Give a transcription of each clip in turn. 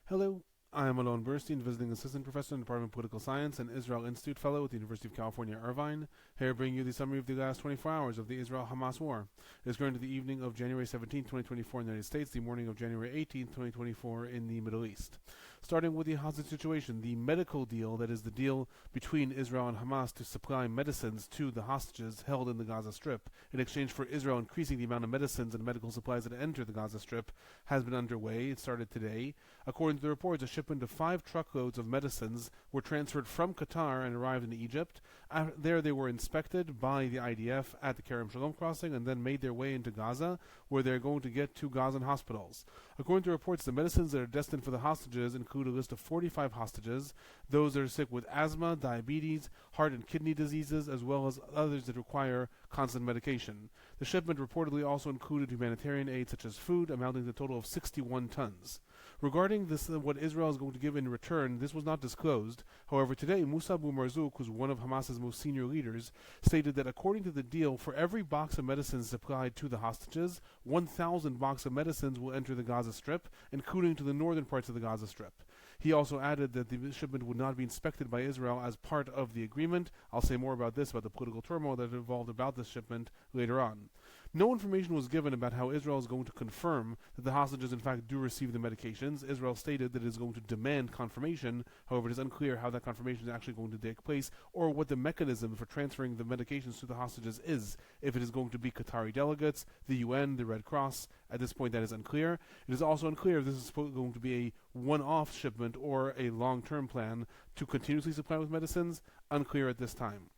Hello, I am Alon Burstein, visiting assistant professor in the Department of Political Science and Israel Institute fellow at the University of California, Irvine. Here bringing you the summary of the last 24 hours of the Israel-Hamas war. It is currently the evening of January 17, 2024 in the United States, the morning of January 18, 2024 in the Middle East. Starting with the hostage situation, the medical deal, that is the deal between Israel and Hamas to supply medicines to the hostages held in the Gaza Strip, in exchange for Israel increasing the amount of medicines and medical supplies that enter the Gaza Strip, has been underway. It started today. According to the reports, a shipment of 5 truckloads of medicines were transferred from Qatar and arrived in Egypt. There they were inspected by the IDF at the Kerem Shalom crossing and then made their way into Gaza, where they're going to get to Gazan hospitals. According to reports, the medicines that are destined for the hostages include a list of 45 hostages, those that are sick with asthma, diabetes, heart and kidney diseases, as well as others that require constant medication. The shipment reportedly also included humanitarian aid such as food, amounting to a total of 61 tons. Regarding this, what Israel is going to give in return, this was not disclosed. However, today, Musa Abu Marzouk, who's one of Hamas's most senior leaders, stated that according to the deal, for every box of medicines supplied to the hostages, 1,000 boxes of medicines will enter the Gaza Strip, including to the northern parts of the Gaza Strip. He also added that the shipment would not be inspected by Israel as part of the agreement. I'll say more about this, about the political turmoil that involved about this shipment later on. No information was given about how Israel is going to confirm that the hostages in fact do receive the medications. Israel stated that it is going to demand confirmation. However, it is unclear how that confirmation is actually going to take place or what the mechanism for transferring the medications to the hostages is. If it is going to be Qatari delegates, the UN, the Red Cross. At this point, that is unclear. It is also unclear if this is going to be a one-off shipment or a long-term plan to continuously supply with medicines. Unclear at this time.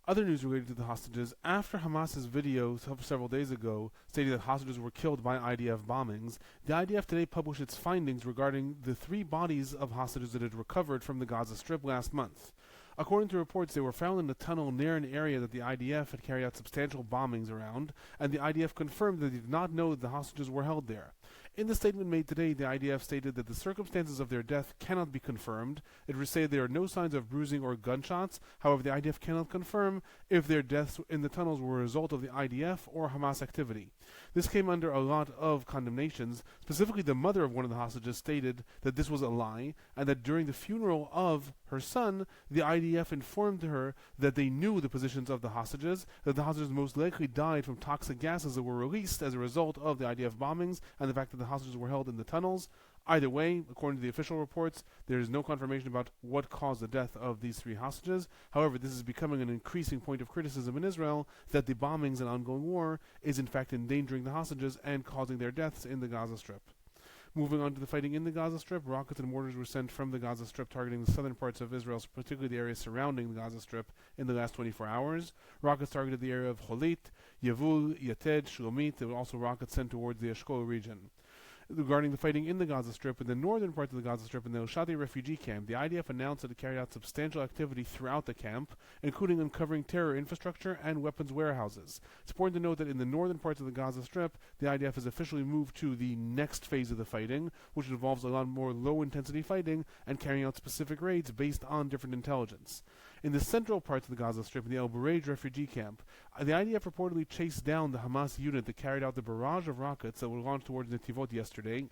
Other news related to the hostages: after Hamas's video several days ago stating that hostages were killed by IDF bombings, the IDF today published its findings regarding the 3 bodies of hostages that it recovered from the Gaza Strip last month. According to reports, they were found in a tunnel near an area that the IDF had carried out substantial bombings around, and the IDF confirmed that they did not know that the hostages were held there. In the statement made today, the IDF stated that the circumstances of their death cannot be confirmed. It said there are no signs of bruising or gunshots. However, the IDF cannot confirm if their deaths in the tunnels were a result of the IDF or Hamas activity. This came under a lot of condemnations. Specifically, the mother of one of the hostages stated that this was a lie, and that during the funeral of her son, the IDF informed her that they knew the positions of the hostages, that the hostages most likely died from toxic gases that were released as a result of the IDF bombings, and the fact that the hostages were held in the tunnels. Either way, according to the official reports, there is no confirmation about what caused the death of these 3 hostages. However, this is becoming an increasing point of criticism in Israel that the bombings and ongoing war is in fact endangering the hostages and causing their deaths in the Gaza Strip. Moving on to the fighting in the Gaza Strip, rockets and mortars were sent from the Gaza Strip targeting the southern parts of Israel, particularly the areas surrounding the Gaza Strip, in the last 24 hours. Rockets targeted the area of Holit, Yavul, Yated, Shlomit. There were also rockets sent towards the Eshkol region. Regarding the fighting in the Gaza Strip, in the northern part of the Gaza Strip in the El Shadi refugee camp, the IDF announced that it carried out substantial activity throughout the camp, including uncovering terror infrastructure and weapons warehouses. It's important to note that in the northern parts of the Gaza Strip, the IDF has officially moved to the next phase of the fighting, which involves a lot more low-intensity fighting and carrying out specific raids based on different intelligence. In the central parts of the Gaza Strip, in the El Bureij refugee camp, the IDF reportedly chased down the Hamas unit that carried out the barrage of rockets that were launched towards Netivot yesterday.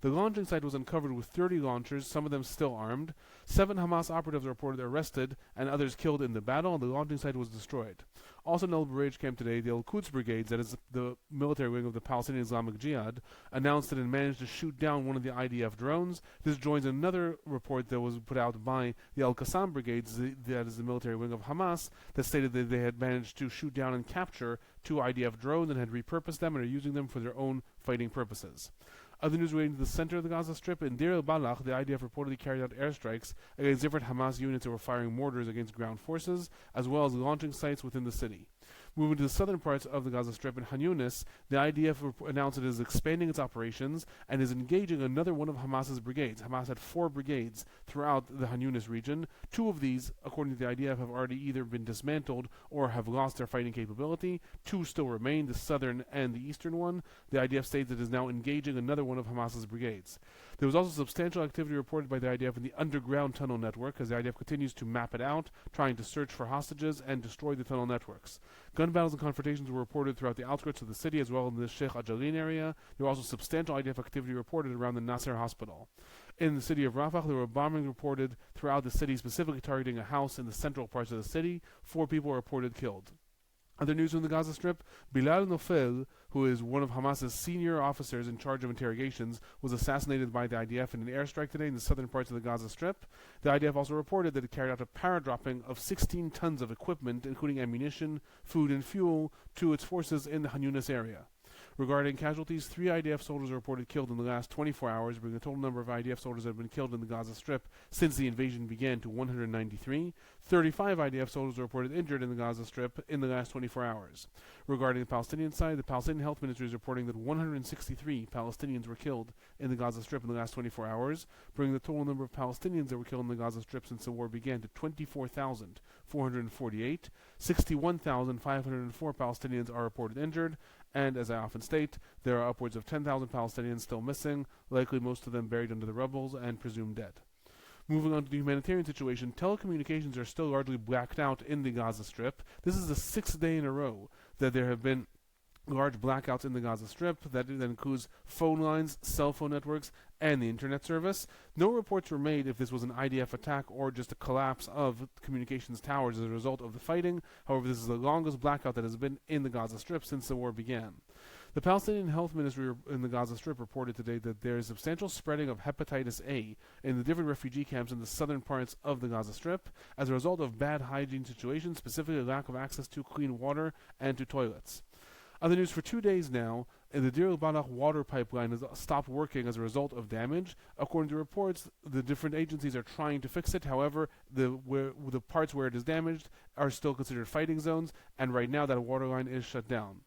The launching site was uncovered with 30 launchers, some of them still armed. 7 Hamas operatives are reported arrested and others killed in the battle, and the launching site was destroyed. Also in El Bureij camp today, the Al-Quds Brigades, that is the military wing of the Palestinian Islamic Jihad, announced that it managed to shoot down one of the IDF drones. This joins another report that was put out by the Al-Qassam Brigades, that is the military wing of Hamas, that stated that they had managed to shoot down and capture 2 IDF drones and had repurposed them and are using them for their own fighting purposes. Other news relating to the center of the Gaza Strip, in Deir el-Balach, the IDF reportedly carried out airstrikes against different Hamas units that were firing mortars against ground forces, as well as launching sites within the city. Moving to the southern parts of the Gaza Strip, in Han Yunis, the IDF announced it is expanding its operations and is engaging another one of Hamas's brigades. Hamas had 4 brigades throughout the Han Yunis region. 2 of these, according to the IDF, have already either been dismantled or have lost their fighting capability. 2 still remain, the southern and the eastern one. The IDF states it is now engaging another one of Hamas's brigades. There was also substantial activity reported by the IDF in the underground tunnel network, as the IDF continues to map it out, trying to search for hostages and destroy the tunnel networks. Gun battles and confrontations were reported throughout the outskirts of the city, as well as in the Sheikh Ajalin area. There was also substantial IDF activity reported around the Nasser hospital. In the city of Rafah, there were bombings reported throughout the city, specifically targeting a house in the central parts of the city. 4 people were reported killed. Other news from the Gaza Strip: Bilal Nofel, who is one of Hamas's senior officers in charge of interrogations, was assassinated by the IDF in an airstrike today in the southern parts of the Gaza Strip. The IDF also reported that it carried out a paradropping of 16 tons of equipment, including ammunition, food, and fuel, to its forces in the Han Yunis area. Regarding casualties, 3 IDF soldiers are reported killed in the last 24 hours, bringing the total number of IDF soldiers that have been killed in the Gaza Strip since the invasion began to 193. 35 IDF soldiers are reported injured in the Gaza Strip in the last 24 hours. Regarding the Palestinian side, the Palestinian Health Ministry is reporting that 163 Palestinians were killed in the Gaza Strip in the last 24 hours, bringing the total number of Palestinians that were killed in the Gaza Strip since the war began to 24,448. 61,504 Palestinians are reported injured, and as I often state, there are upwards of 10,000 Palestinians still missing, likely most of them buried under the rubble and presumed dead. Moving on to the humanitarian situation, telecommunications are still largely blacked out in the Gaza Strip. This is the 6th day in a row that there have been large blackouts in the Gaza Strip. That includes phone lines, cell phone networks, and the internet service. No reports were made if this was an IDF attack or just a collapse of communications towers as a result of the fighting. However, this is the longest blackout that has been in the Gaza Strip since the war began. The Palestinian Health Ministry in the Gaza Strip reported today that there is substantial spreading of hepatitis A in the different refugee camps in the southern parts of the Gaza Strip as a result of bad hygiene situations, specifically lack of access to clean water and to toilets. Other news: for 2 days now, the Deir el-Balah water pipeline has stopped working as a result of damage. According to reports, the different agencies are trying to fix it. However, the parts where it is damaged are still considered fighting zones, and right now that water line is shut down.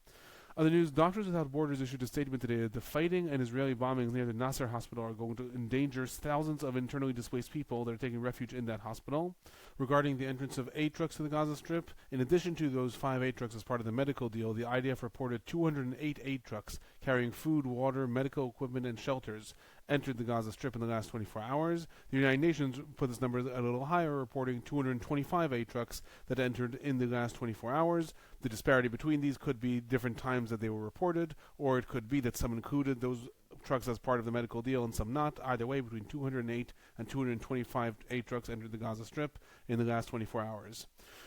Other news: Doctors Without Borders issued a statement today that the fighting and Israeli bombings near the Nasser hospital are going to endanger thousands of internally displaced people that are taking refuge in that hospital. Regarding the entrance of aid trucks to the Gaza Strip, in addition to those 5 aid trucks as part of the medical deal, the IDF reported 208 aid trucks carrying food, water, medical equipment, and shelters entered the Gaza Strip in the last 24 hours. The United Nations put this number a little higher, reporting 225 aid trucks that entered in the last 24 hours. The disparity between these could be different times that they were reported, or it could be that some included those trucks as part of the medical deal and some not. Either way, between 208 and 225 aid trucks entered the Gaza Strip in the last 24 hours.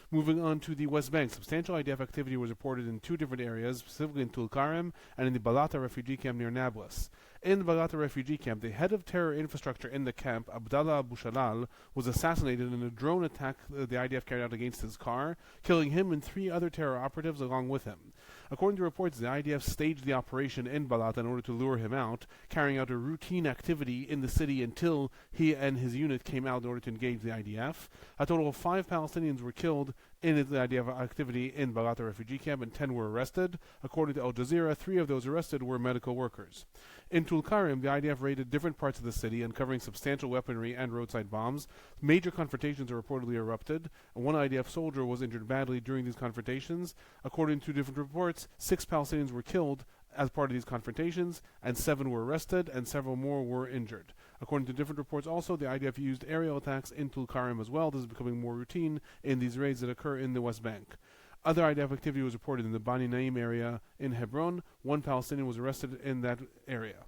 Moving on to the West Bank, substantial IDF activity was reported in 2 different areas, specifically in Tulkarem and in the Balata refugee camp near Nablus. In the Balata refugee camp, the head of terror infrastructure in the camp, Abdallah Abu Shalal, was assassinated in a drone attack the IDF carried out against his car, killing him and 3 other terror operatives along with him. According to reports, the IDF staged the operation in Balata in order to lure him out, carrying out a routine activity in the city until he and his unit came out in order to engage the IDF. A total of 5 Palestinians were killed in the IDF activity in Balata refugee camp, and 10 were arrested. According to Al Jazeera, 3 of those arrested were medical workers. In Tulkarem, the IDF raided different parts of the city, uncovering substantial weaponry and roadside bombs. Major confrontations are reportedly erupted, and 1 IDF soldier was injured badly during these confrontations. According to different reports, 6 Palestinians were killed as part of these confrontations, and 7 were arrested, and several more were injured. According to different reports also, the IDF used aerial attacks in Tulkarem as well. This is becoming more routine in these raids that occur in the West Bank. Other IDF activity was reported in the Bani Naim area in Hebron. 1 Palestinian was arrested in that area.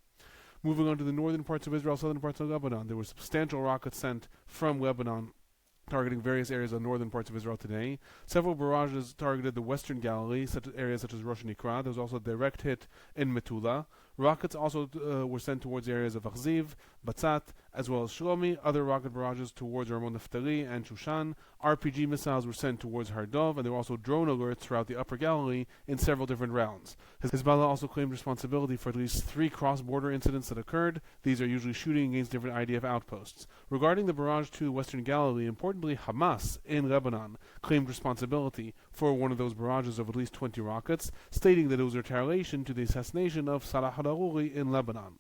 Moving on to the northern parts of Israel, southern parts of Lebanon, there were substantial rockets sent from Lebanon targeting various areas of the northern parts of Israel today. Several barrages targeted the western Galilee, areas such as Rosh Nikra. There was also a direct hit in Metula. Rockets also were sent towards the areas of Achziv, Batzat, as well as Shlomi. Other rocket barrages towards Ramon Naftali and Shushan. RPG missiles were sent towards Hardov, and there were also drone alerts throughout the upper Galilee in several different rounds. Hezbollah also claimed responsibility for at least 3 cross-border incidents that occurred. These are usually shooting against different IDF outposts. Regarding the barrage to western Galilee, importantly, Hamas in Lebanon claimed responsibility for one of those barrages of at least 20 rockets, stating that it was a retaliation to the assassination of Salah al-Aruri in Lebanon.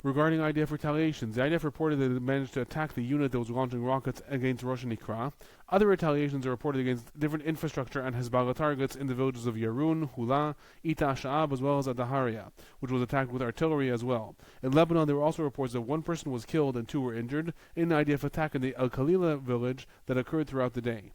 Regarding IDF retaliations, the IDF reported that it managed to attack the unit that was launching rockets against Rosh Nikra. Other retaliations are reported against different infrastructure and Hezbollah targets in the villages of Yarun, Hula, Ita Sha'ab, as well as Adaharia, which was attacked with artillery as well. In Lebanon, there were also reports that 1 person was killed and 2 were injured in an IDF attack in the Al-Khalila village that occurred throughout the day.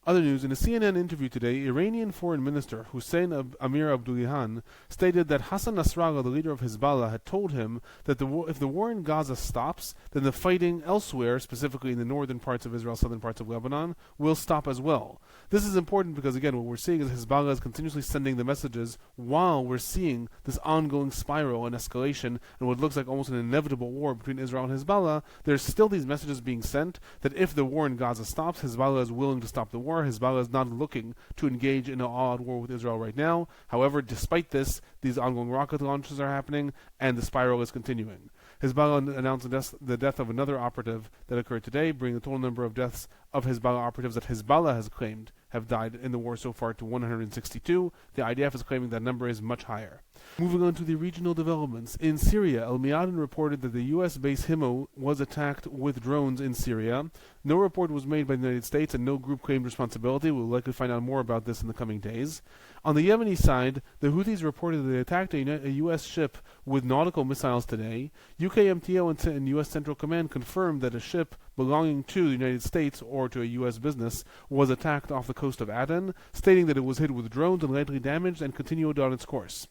Other news, in a CNN interview today, Iranian Foreign Minister Hussein Amir Abdullahian stated that Hassan Nasrallah, the leader of Hezbollah, had told him that if the war in Gaza stops, then the fighting elsewhere, specifically in the northern parts of Israel, southern parts of Lebanon, will stop as well. This is important because, again, what we're seeing is Hezbollah is continuously sending the messages while we're seeing this ongoing spiral and escalation and what looks like almost an inevitable war between Israel and Hezbollah. There's still these messages being sent that if the war in Gaza stops, Hezbollah is willing to stop the war. Hezbollah is not looking to engage in an all-out war with Israel right now. However, despite this, these ongoing rocket launches are happening, and the spiral is continuing. Hezbollah announced the death of another operative that occurred today, bringing the total number of deaths of Hezbollah operatives that Hezbollah has claimed have died in the war so far to 162. The IDF is claiming that number is much higher. Moving on to the regional developments. In Syria, El Miadin reported that the U.S. base Himo was attacked with drones in Syria. No report was made by the United States and no group claimed responsibility. We'll likely find out more about this in the coming days. On the Yemeni side, the Houthis reported that they attacked a U.S. ship with nautical missiles today. UK MTO and U.S. Central Command confirmed that a ship belonging to the United States or to a U.S. business was attacked off the coast of Aden, stating that it was hit with drones and lightly damaged and continued on its course.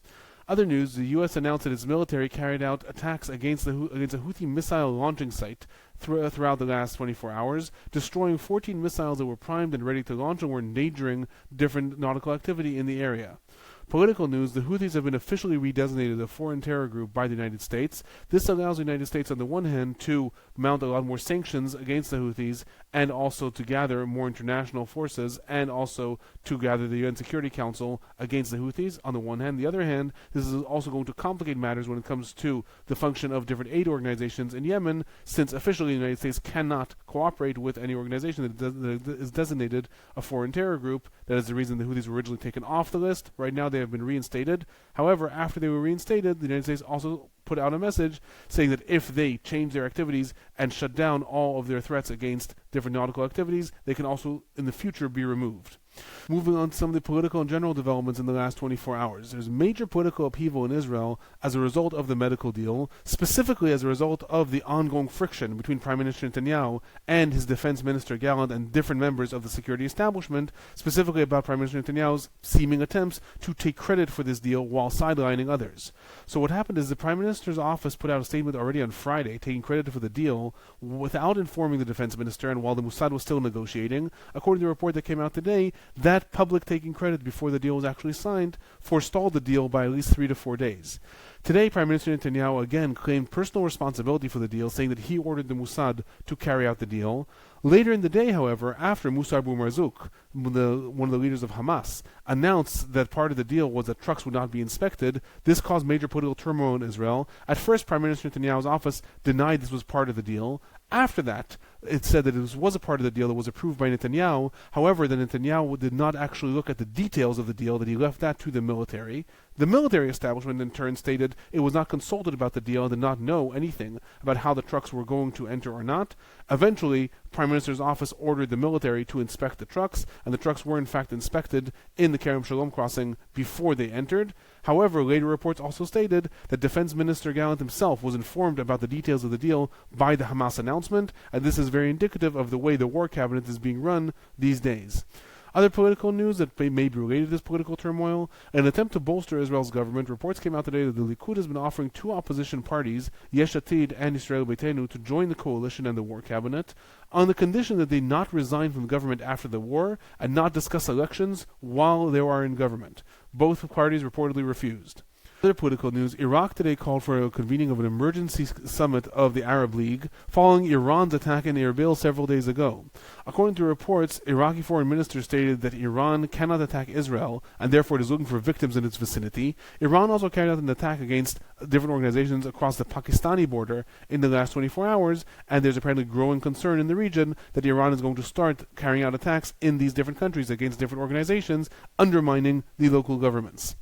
Other news, the U.S. announced that its military carried out attacks against a Houthi missile launching site throughout the last 24 hours, destroying 14 missiles that were primed and ready to launch and were endangering different nautical activity in the area. Political news, the Houthis have been officially redesignated a foreign terror group by the United States. This allows the United States, on the one hand, to mount a lot more sanctions against the Houthis and also to gather more international forces and also to gather the UN Security Council against the Houthis, on the one hand. On the other hand, this is also going to complicate matters when it comes to the function of different aid organizations in Yemen, since officially the United States cannot cooperate with any organization that is designated a foreign terror group. That is the reason the Houthis were originally taken off the list. Right now they have been reinstated. However, after they were reinstated, the United States also put out a message saying that if they change their activities and shut down all of their threats against different nautical activities, they can also in the future be removed. Moving on to some of the political and general developments in the last 24 hours. There's major political upheaval in Israel as a result of the medical deal, specifically as a result of the ongoing friction between Prime Minister Netanyahu and his defense minister Gallant and different members of the security establishment, specifically about Prime Minister Netanyahu's seeming attempts to take credit for this deal while sidelining others. So what happened is the Prime Minister's office put out a statement already on Friday taking credit for the deal without informing the defense minister, and while the Mossad was still negotiating. According to a report that came out today, that public taking credit before the deal was actually signed forestalled the deal by at least 3 to 4 days. Today, Prime Minister Netanyahu again claimed personal responsibility for the deal, saying that he ordered the Mossad to carry out the deal. Later in the day, however, after Musa Abu Marzouk, one of the leaders of Hamas, announced that part of the deal was that trucks would not be inspected, this caused major political turmoil in Israel. At first, Prime Minister Netanyahu's office denied this was part of the deal. After that, it said that it was a part of the deal that was approved by Netanyahu. However, that Netanyahu did not actually look at the details of the deal, that he left that to the military. The military establishment, in turn, stated it was not consulted about the deal and did not know anything about how the trucks were going to enter or not. Eventually, Prime Minister's office ordered the military to inspect the trucks, and the trucks were in fact inspected in the Kerem Shalom crossing before they entered. However, later reports also stated that Defense Minister Gallant himself was informed about the details of the deal by the Hamas announcement, and this is very indicative of the way the war cabinet is being run these days. Other political news that may be related to this political turmoil: in an attempt to bolster Israel's government, reports came out today that the Likud has been offering two opposition parties, Yesh Atid and Israel Beitenu, to join the coalition and the war cabinet, on the condition that they not resign from the government after the war and not discuss elections while they are in government. Both parties reportedly refused. Other political news: Iraq today called for a convening of an emergency summit of the Arab League following Iran's attack in Erbil several days ago. According to reports, Iraqi foreign minister stated that Iran cannot attack Israel and therefore it is looking for victims in its vicinity. Iran also carried out an attack against different organizations across the Pakistani border in the last 24 hours, and there's apparently growing concern in the region that Iran is going to start carrying out attacks in these different countries against different organizations, undermining the local governments.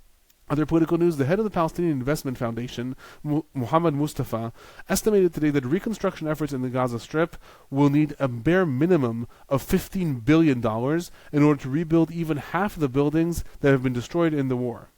Other political news: the head of the Palestinian Investment Foundation, Mohammed Mustafa, estimated today that reconstruction efforts in the Gaza Strip will need a bare minimum of $15 billion in order to rebuild even half of the buildings that have been destroyed in the war.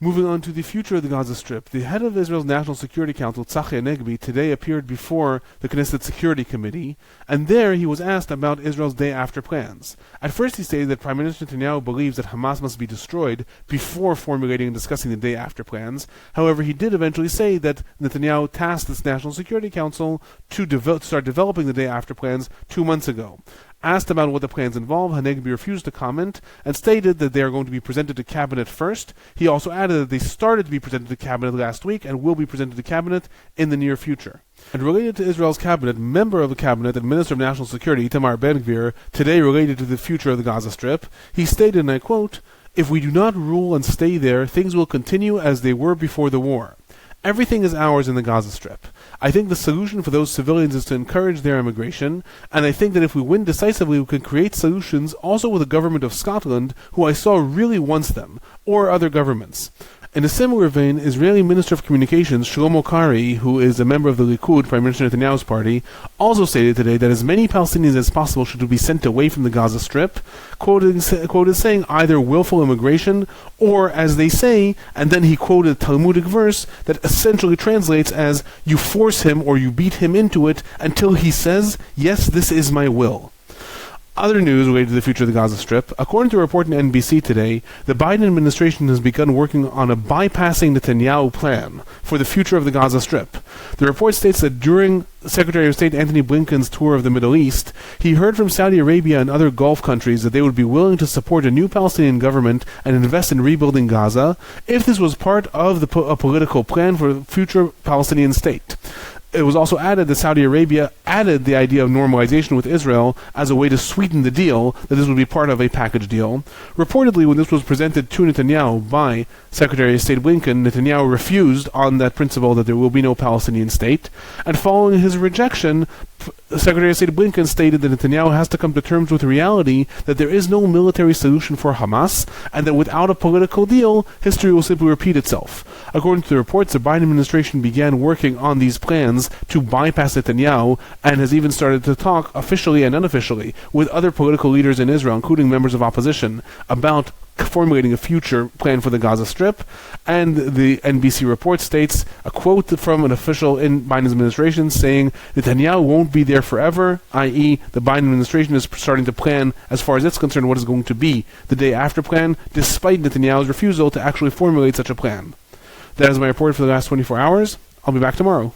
Moving on to the future of the Gaza Strip, the head of Israel's National Security Council, Tzachi Hanegbi, today appeared before the Knesset Security Committee, and there he was asked about Israel's day-after plans. At first he stated that Prime Minister Netanyahu believes that Hamas must be destroyed before formulating and discussing the day-after plans. However, he did eventually say that Netanyahu tasked this National Security Council to start developing the day-after plans 2 months ago. Asked about what the plans involve, Hanegbi refused to comment and stated that they are going to be presented to Cabinet first. He also added that they started to be presented to Cabinet last week and will be presented to Cabinet in the near future. And related to Israel's Cabinet, member of the Cabinet and Minister of National Security, Itamar Ben-Gvir, today related to the future of the Gaza Strip, he stated, and I quote, "If we do not rule and stay there, things will continue as they were before the war. Everything is ours in the Gaza Strip. I think the solution for those civilians is to encourage their immigration, and I think that if we win decisively, we can create solutions also with the government of Scotland, who I saw really wants them, or other governments." In a similar vein, Israeli Minister of Communications Shlomo Karhi, who is a member of the Likud, Prime Minister Netanyahu's party, also stated today that as many Palestinians as possible should be sent away from the Gaza Strip, quoted saying either willful immigration or, as they say, and then he quoted a Talmudic verse that essentially translates as, "You force him or you beat him into it until he says, 'Yes, this is my will.'" Other news related to the future of the Gaza Strip. According to a report in NBC today, the Biden administration has begun working on a bypassing Netanyahu plan for the future of the Gaza Strip. The report states that during Secretary of State Antony Blinken's tour of the Middle East, he heard from Saudi Arabia and other Gulf countries that they would be willing to support a new Palestinian government and invest in rebuilding Gaza if this was part of a political plan for a future Palestinian state. It was also added that Saudi Arabia added the idea of normalization with Israel as a way to sweeten the deal, that this would be part of a package deal. Reportedly, when this was presented to Netanyahu by Secretary of State Blinken, Netanyahu refused on that principle that there will be no Palestinian state. And following his rejection, Secretary of State Blinken stated that Netanyahu has to come to terms with reality that there is no military solution for Hamas, and that without a political deal, history will simply repeat itself. According to the reports, the Biden administration began working on these plans to bypass Netanyahu, and has even started to talk officially and unofficially with other political leaders in Israel, including members of opposition, about formulating a future plan for the Gaza Strip. And the NBC report states a quote from an official in Biden's administration saying Netanyahu won't be there forever, i.e. the Biden administration is starting to plan, as far as it's concerned, what is going to be the day after plan, despite Netanyahu's refusal to actually formulate such a plan. That is my report for the last 24 hours. I'll be back tomorrow.